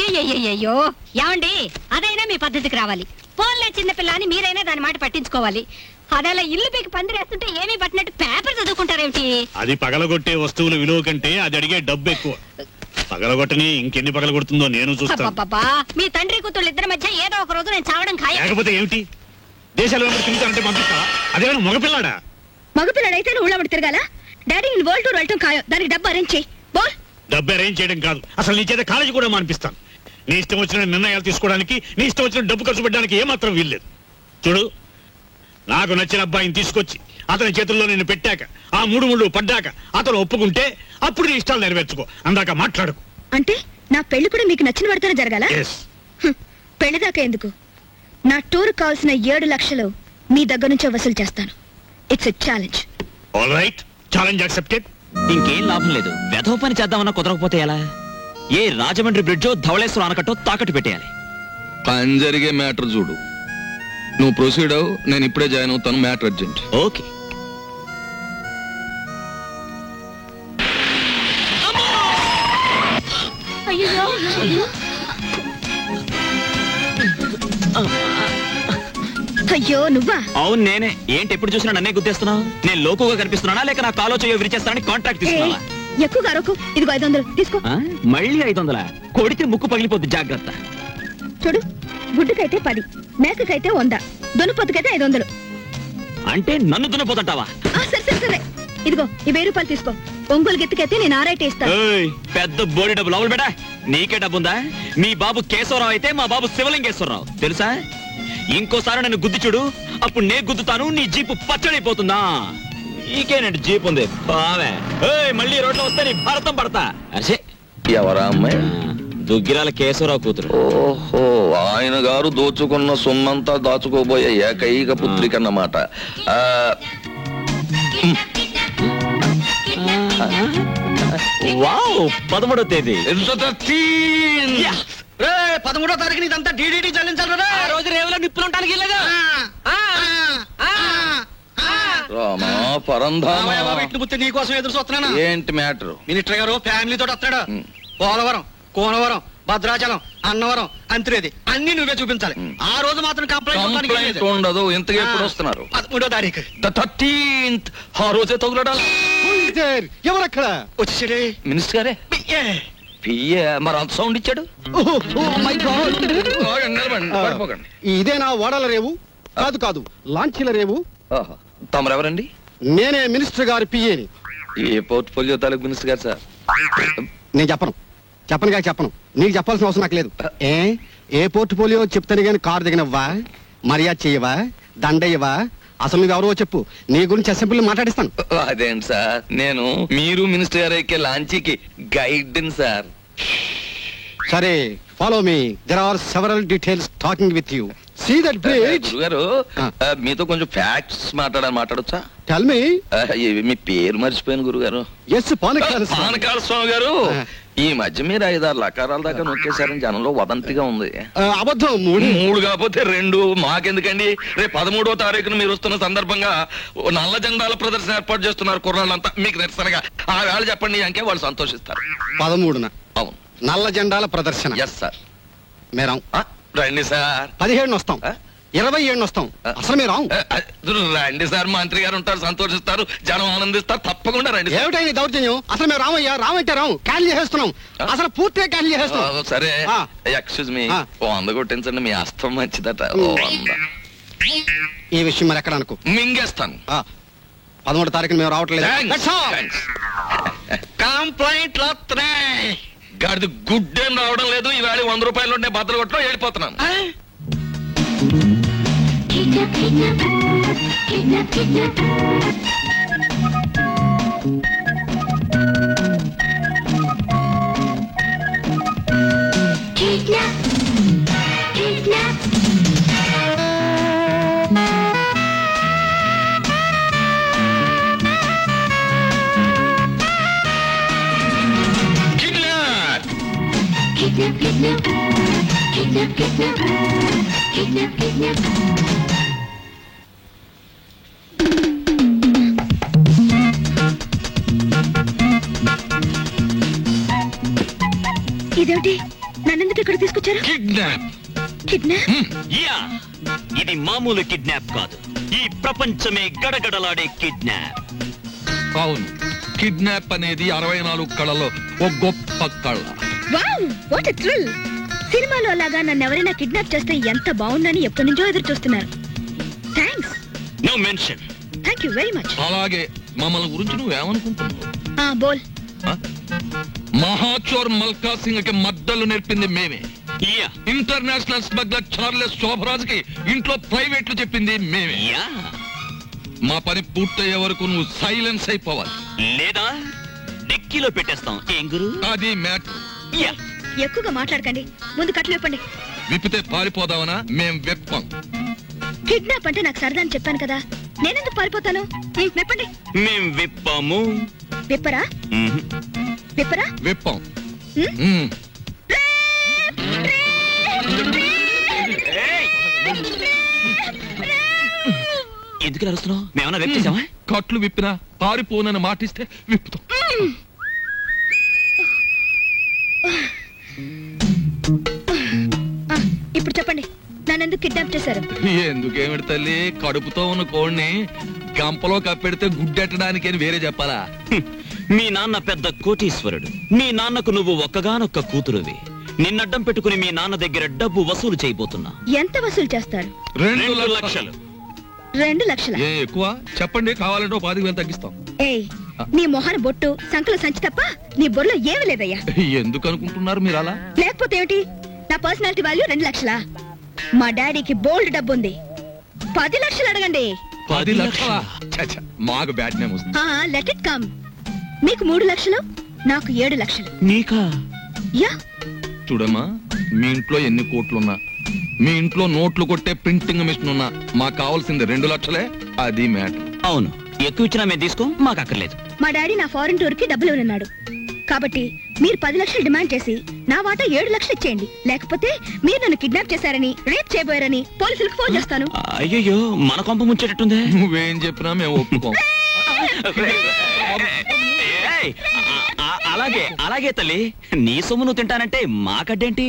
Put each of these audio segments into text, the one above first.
అయ్యో ఏమండి, అదైనా మీ పద్ధతికి రావాలి. పోన్లే చిన్నపిల్ల అని మీరైనా దాని మాట పట్టించుకోవాలి. అదేలా ఇల్లు పీకి పందిరేస్తుంటే ఏమీ పట్టినట్టు పేపర్ చదువుకుంటారేమిటి? అది పగలగొట్టే వస్తువుల విలువ కంటే అది అడిగే డబ్బు ఎక్కువ. పగలగొట్టని ఇంకెన్ని పగలగొడుతుందో నేను చూస్తాను. మీ తండ్రి కూతుళ్ళు ఇద్దరి మధ్య ఏదో ఒక రోజు నేను చావడం ఖాయం. లేకపోతే ఏమిటి? దేశాలు తిరుగుతానంటే పంపిస్తా? అదేమైనా మగపిల్లాడా? మగపిల్లడైతే నువ్వు ఊళ్ళో తిరగాల? డాడీ నేను వరల్డ్ టూర్ వెళ్ళటం ఖాయం. దానికి డబ్బు అరేంజ్ చేయి. డబ్బు అరేంజ్ చేయడం కాదు, అసలు నీ చేత కాలేజీ కూడా మానిపిస్తాను. నీ ఇష్టం వచ్చిన నిర్ణయాలు తీసుకోవడానికి, నీ ఇష్టం వచ్చిన డబ్బు ఖర్చు పెట్టడానికి ఏమాత్రం వీల్లేదు. చూడు, నాకు నచ్చిన అబ్బాయిని తీసుకొచ్చి అతని చేతుల్లో నేను పెట్టాక, ఆ 3 ముళ్ళు పడ్డాక అతను ఒప్పుకుంటే అప్పుడు నీ ఇష్టాలు నెరవేర్చుకో. అందాక మాట్లాడుకు. అంటే నా పెళ్లి కూడా మీకు నచ్చిన పడితేనే జరగాల? పెళ్లి దాకా ఎందుకు, నా టూర్ కావాల్సిన 7 లక్షలు మీ దగ్గర నుంచే వసూలు చేస్తాను. It's a challenge. All right, challenge accepted. ఇంకేం లాభం లేదు. వెధవ పని చేద్దామన్నా కుదరకపోతే ఎలా? ఏ రాజమండ్రి బ్రిడ్జో ధవళేశ్వరం ఆనకట్టో తాకట్టు పెట్టేయాలి. పని జరిగే మ్యాటర్ చూడు. నువ్వు ప్రొసీడ్ అవు, నేను ఇప్పుడే జాయిన్ అవుతాను. Matter urgent. ఓకే. అయ్యో నువ్వా? అవును నేనే. ఏంటి ఎప్పుడు చూసినా నన్నే గుద్దేస్తున్నావు? నేను లోకుగా కనిపిస్తున్నానా లేక నా కాలో చేయో విరిచేస్తానని కాంట్రాక్ట్ తీసుకున్నావా? ఎక్కువగా అరకు. ఇదిగో 500 తీసుకో. మళ్ళీ 500? కొడితే ముక్కు పగిలిపోద్ది, జాగ్రత్త. చూడు, గుడ్డుకైతే 10, మేకకైతే 100, దున్నపోతుకైతే 500. అంటే నన్ను దున్నపోతుంటావా? సరే సరే సరే, ఇదిగో ఈ 1000 రూపాయలు తీసుకో. ఒంగోలు గెత్తుకైతే నేను 6 ఇస్తాను. పెద్ద బోడి డబ్బు లోపల బేటా. నీకే డబ్బుందా? మీ బాబు కేశవరావు అయితే మా బాబు శివలింగేశ్వరరావు తెలుసా? ఇంకోసారి నన్ను గుద్ది చూడు, అప్పుడు నే గుద్దుతాను. నీ జీపు పచ్చడైపోతుందా? నీకేనండి జీప్ ఉంది బావే. మళ్ళీ రోడ్లో వస్తే నీ భారతం పడతా. అరే ఎవరా అమ్మాయి? దుగ్గిరాల కేశవరావు కూతురు. ఓహో, ఆయన గారు దోచుకున్న సొమ్మంతా దాచుకోబోయే ఏకైక పుత్రిక అన్నమాట. వావ్, 13వ తేదీ. 13వ తారీఖు ఇదంతా డీడీటీ చెల్లించాలి. ఆ రోజు రేవులో నిప్పులుంటానికి వెళ్ళగా నీకోసం ఎదురు చూస్తున్నాను. ఏంటి మ్యాటర్? మినిస్టర్ గారు ఫ్యామిలీతో వస్తాడు. పోలవరం, కోనవరం, భద్రాచలం, అన్నవరం, అంత్రేది అన్ని నువ్వే చూపించాలి. ఆ రోజు మాత్రం కంప్లైంట్ ఉండదు. ఇంతగా ఎప్పుడు వస్తున్నారు? 13వ తారీఖు. 13th. ఆ రోజే తగులడాలి. ఎవరక్కడ వచ్చేసాడే? మినిస్టర్ గారే. పియ్యే మరి అంత సౌండ్ ఇచ్చాడు. ఇదేనా ఓడల రేవు? కాదు కాదు, లాంచీల రేవు. తమరెవరండి? నేనే మినిస్టర్ గారి పియ్యేని. ఏ పోర్ట్ఫోలియో తాలూకు మినిస్టర్ గారు సార్? నేను చెప్పను నీకు చెప్పాల్సిన అవసరం నాకు లేదు. ఏ పోర్ట్ఫోలియో చెప్తాను గానీ కారు దిగనవ్వా, మర్యాద చెయ్యవా, దండయ్యవా? అసలు నువ్వు ఎవరో చెప్పు, నీ గురించి అసెంబ్లీ మాట్లాడిస్తాను. అదేంటి సార్, నేను మీరు మినిస్టర్ గారు ఎక్కే లాంచీకి గైడ్ సార్. సరే, follow me. There are several details talking with you. See that bridge. గురుగారు, మీతో కొంచెం ఫ్యాక్ట్స్ మాట్లాడొచ్చా? Tell me. మీ పేరు మర్చిపోయాను గురుగారు. ఎస్, పానకాల స్వామి గారు. ఈ మధ్య మీరు 5-6 లకారాల దాకా నొక్కేశారని జనంలో వదంతిగా ఉంది. అబద్ధం. 3 కాకపోతే 2. మాకెందుకండి? రేపు 13వ తారీఖున మీరు వస్తున్న సందర్భంగా నల్ల జెండాల ప్రదర్శన ఏర్పాటు చేస్తున్నారు కుర్రాళ్ళంతా. మీకు నిరసనగా ఆ వేళ చెప్పండి అంకే వాళ్ళు సంతోషిస్తారు. 13న? అవును, నల్ల జెండాల ప్రదర్శన. Yes sir. మేరాం రండి సార్. 17 వస్తాం, 27 వస్తాం. అసలు మీరు రండి సార్, మంత్రి గారు ఉంటారు, సంతోషిస్తారు, జనం ఆనందిస్తారు. తప్పకుండా రండి. ఏమిటైంది దౌర్జన్యం? అసలు మేము రామయ్యా, రామంటే రాము, క్యాన్సిల్ చేసేస్తున్నాం. అసలు పూర్తిగా క్యాన్సిల్ చేసేస్తున్నాం. సరే, ఎక్స్క్యూజ్ మీ, 100 కొట్టించండి. మీ అస్తం మంచిదట. 100. ఈ విషయం మరి ఎక్కడ అనుకో, మింగేస్తాను. 13వ తారీఖున మేము రావట్లేదు. కంప్లైంట్ గాడిది గుడ్డేం రావడం లేదు. ఈవేళ 100 రూపాయలు ఉంటే బద్దలు కొట్టడం వెళ్ళిపోతున్నాను. ఇదేమిటి నన్నెందుకు ఇక్కడ తీసుకొచ్చారు? కిడ్నాప్. కిడ్నాప్? యా, ఇది మామూలు కిడ్నాప్ కాదు, ఈ ప్రపంచమే గడగడలాడే కిడ్నాప్. అవును, కిడ్నాప్ అనేది 64 కళలో ఒక గొప్ప కళ. Wow, what a thrill! సినిమాలో లాగా నన్ను ఎవరైనా కిడ్నాప్ చేస్తే ఎంత బాగుందని ఎప్పటి నుంచో ఎదురు చూస్తున్నారు. Thanks. No mention. Thank you very much. అలాగే మమ్మల్ని గురించి నువ్వేమనుకుంటున్నావు? బోల్. మహాచోర్ మల్కా సింగ్ కి మద్దలు నేర్పింది మేమే. Yeah international smuggler Charles Shobharaj కి ఇంట్లో ప్రైవేట్లు చెప్పింది మేమే. యా, మా పని పూర్తయ్యే వరకు నువ్వు సైలెన్స్ అయిపోవాలి, లేదా డిక్కీలో పెట్టేస్తాం. ఏం గురు? అది మ్యాటర్. యా, ఎక్కువగా మాట్లాడకండి, ముందు కట్లు విప్పండి. విప్పితే పారిపోదామనా? మేం వెప్పం. కిడ్నాప్ అంటే నాకు సరదా అని చెప్పాను కదా, నేనెందుకు పారిపోతాను? విప్పండి. మేం విప్పాము. విప్పరా? విప్పరా? వెప్పం. ఎందుకు అరుస్తున్నావు? మేమన్నా వెప్ చేసామా? కట్లు విప్పినా పారిపోనని మాటిస్తే విప్పుతాం. ఇప్పుడు చెప్పండి, నన్నెందుకు కిడ్నాప్ చేశారు? ఎందుకేమిటి తల్లి, కడుపుతో ఉన్న కోడిని గంపలో కప్పెడితే గుడ్డెట్టడానికి అని వేరే చెప్పాలా? మీ నాన్న పెద్ద కోటీశ్వరుడు, మీ నాన్నకు నువ్వు ఒక్కగానొక్క కూతురువి. నిన్నడ్డం పెట్టుకుని మీ నాన్న దగ్గర డబ్బు వసూలు చేయబోతున్నా. ఎంత వసూలు చేస్తారు? 2 లక్షలు. 2 లక్షల? ఏ ఎక్కువ చెప్పండి, కావాలంటే 10,000 తగ్గిస్తాం. ఏయ్, నీ మొహన బొట్టు సంకల సంచి తప్ప నీ బొర్రలో ఏమీ లేదయ్యా. ఎందుకు అనుకుంటున్నారు మీరు అలా? లేకపోతే ఏమిటి, నా పర్సనాలిటీ వాల్యూ 2 లక్షలా? మా డాడీకి బోల్డ్ డబ్బు ఉంది, 10 లక్షలు అడగండి. 10 లక్షలా? ఛ, మాకు బ్యాడ్ నేమ్ వస్తుంది. Let it come. మీకు 3 లక్షలు, నాకు 7 లక్షలు. నీకా? యా. చూడమ్మా, మీ ఇంట్లో ఎన్ని కోట్లున్నా, మీ ఇంట్లో నోట్లు కొట్టే ప్రింటింగ్ మిషన్ ఉన్నా, మాకు కావాల్సింది 2 లక్షలే. అది మ్యాటర్. అవును, ఎక్కువ ఇచ్చినా మేము తీసుకో, మాకు అక్కర్లేదు. మా డాడీ నా ఫారెన్ టూర్ కి డబ్బులు ఉన్నాడు కాబట్టి మీరు 10 లక్షలు డిమాండ్ చేసి నా వాటా 7 లక్షలు ఇచ్చేయండి. లేకపోతే మీరు నన్ను కిడ్నాప్ చేశారని, రేప్ చేయబోయారని పోలీసులకు ఫోన్ చేస్తాను. అయ్యో, మన కొంప ముంచేటట్టుందే. నువ్వేం చెప్పినా మేము ఒప్పుకోం. ఏయ్, అలాగే అలాగే తల్లి, నీ సొమ్ము నువ్వు తింటానంటే మాకడ్డేంటి?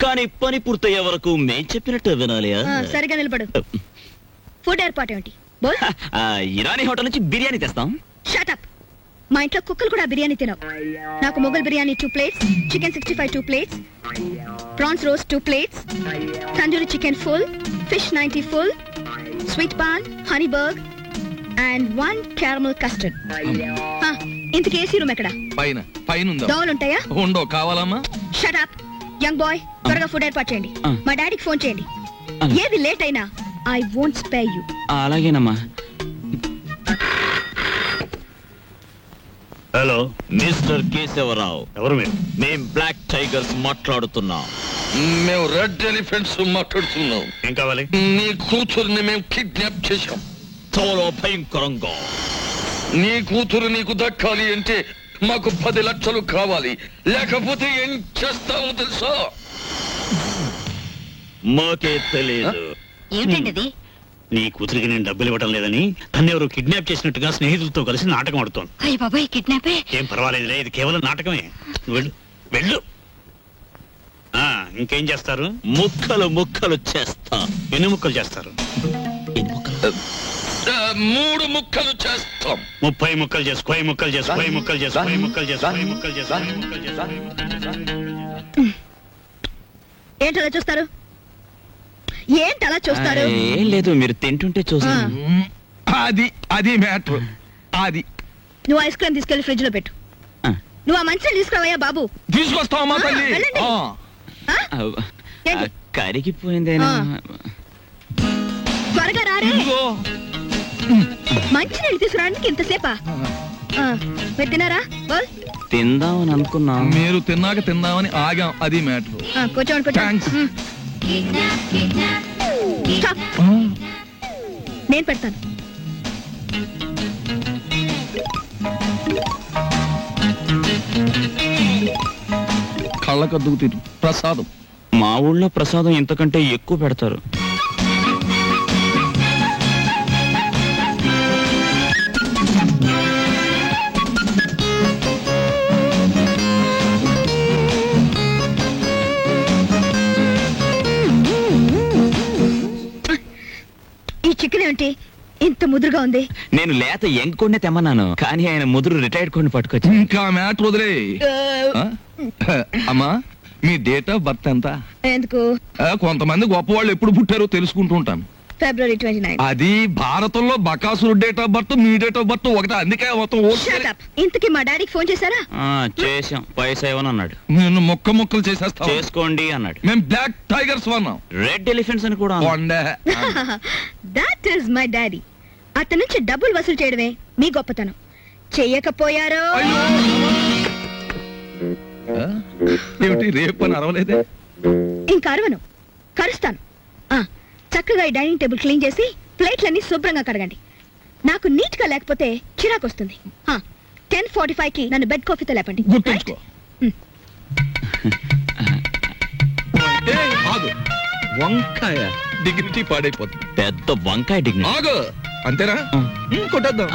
కానీ పని పూర్తయ్యే వరకు మేం చెప్పినట్టు వినాలి. సరిగా నిలబడు. ఫుడ్ ఏర్పాటు ఏమిటి? బోల్. ఇరానీ హోటల్ నుంచి బిర్యానీ తెస్తాం. Shut up. మా ఇంట్లో కుక్కలు కూడా బిర్యానీ తినవు. నాకు Mughal biryani 2 plates, chicken 65 2 plates, prawns roast 2 plates, tandoori chicken full, fish 90 full, sweet paan, honey burg and 1 caramel custard. ఇంతకీ ఏసీ రూమ్ ఎక్కడ? పైన ఉందా? దోవలు ఉంటాయా? ఉండో. కావాలమ్మా? షట్ అప్ యంగ్ బాయ్, త్వరగా ఫుడ్ ఏర్పాటు చేయండి. మా డాడీకి ఫోన్ చేయండి. ఏది లేట్ అయినా ఐ వోంట్ స్పేర్ యు. అలాగేనమ్మా. Hello, mister Keshavarao. ఎవరు మీరు? మేం బ్లాక్ టైగర్స్ మాట్లాడుతున్నాం. మేము రెడ్ ఎలిఫెంట్స్ మాట్లాడుతున్నాం. ఏం కావాలి? నీ కూతురుని మేము కిడ్నాప్ చేశాం. చాలా భయంకరంగా. నీ కూతురు నీకు దక్కాలి అంటే మాకు 10 లక్షలు కావాలి, లేకపోతే ఏం చేస్తామో తెలుసా? మాకే తెలియదు. ఏమిటండి? నీ కూతురికి నేను డబ్బులు ఇవ్వడం లేదని తన్నెవరు కిడ్నాప్ చేసినట్టుగా స్నేహితులతో కలిసి నాటకం ఆడుతోంది. అయ్య బాబాయ్, కిడ్నాపే? ఏం పర్వాలేదులే, ఇది కేవలం నాటకమే. వెళ్ళు వెళ్ళు. ఇంకేం చేస్తారు? ముక్కలు ముక్కలు చేస్తా. ఎన్ని ముక్కలు చేస్తారు? 3 ముక్కలు చేస్తాం. 30 ముక్కలు చేసు. 10 ముక్కలు చేసు. 10 ముక్కలు చేసు. 10 ముక్కలు చేసు. 10 ముక్కలు చేసు. 10 ముక్కలు చేసు. ఏంటలా చూస్తారు? ఏంటలా చూస్తారు? ఏం లేదు, మీరు తింటుంటే చూస్తాను. అది మ్యాటర్. అది నువ్వు ఐస్ క్రీమ్ తీసుకెళ్లి ఫ్రిడ్జ్ లో పెట్టు. నువ్వు ఆ మంచిని తీసుకురావయ్యా బాబు. తీసుకొస్తావమ్మా తల్లి. వెళ్ళండి. ఏంటి? కరిగిపోయిందేనా? త్వరగా రారే. మంచి నీళ్ళు తీసుకురావడానికి ఇంతసేపా? మీరు తిన్నారా? తిందామని అనుకున్నాం. మీరు తిన్నాక తిందామని ఆగాం. అది మ్యాటర్. కూర్చోండి. థాంక్స్. Stop. నేను పెడతాను. కళ్ళకద్దుకు తిరు ప్రసాదం. మా ఊళ్ళో ప్రసాదం ఇంతకంటే ఎక్కువ పెడతారు. ఎంత ముదురుగా ఉంది. నేను లేత ఎంకొండే తెమ్మన్నాను, కానీ ఆయన ముదురు రిటైర్డ్ కొన్ని పట్టుకొచ్చి. ఇంకా మ్యాటర్ వదిలే. అమ్మా మీ డేట్ ఆఫ్ బర్త్ ఎంత? ఎందుకు? కొంతమంది గొప్ప వాళ్ళు ఎప్పుడు పుట్టారో తెలుసుకుంటూ ఉంటాను. February 29. అది భారతంలో బకాసురు డేట్ ఆఫ్ బర్త్, మీ డేట్ ఆఫ్ బర్త్ ఒకటే, అందుకే మొత్తం Shut up. ఇంతకీ మా డాడీకి ఫోన్ చేశారా? చేసాం, పైసా ఇవ్వను అన్నాడు. నేను ముక్కలు చేసేస్తా. చేసుకోండి అన్నాడు. మేము బ్లాక్ టైగర్స్ వన్నాం, రెడ్ ఎలిఫెంట్స్ అని కూడా అన్నాడు. That is my daddy. అతని నుంచి డబ్బులు వసూలు చేయడమే మీ గొప్పతనం. చెయ్యకపోయారో ఏమిటి రేపు అని అరవలేదే? ఇంకా అరవను, కరుస్తాను. చక్కగా ఈ డైనింగ్ టేబుల్ క్లీన్ చేసి ప్లేట్లన్నీ శుభ్రంగా కడగండి. నాకు నీట్ గా లేకపోతే చిరాకు వస్తుంది. 10:45 కి నన్ను బెడ్ కాఫీతో లేపండి. గుర్తుంచుకో. ఆగు, వంకాయ డిగ్నిటీ పాడైపోతుంది. పెద్ద వంకాయ డిగ్నిటీ. ఆగు, అంతేనా? కొట్టేద్దాం.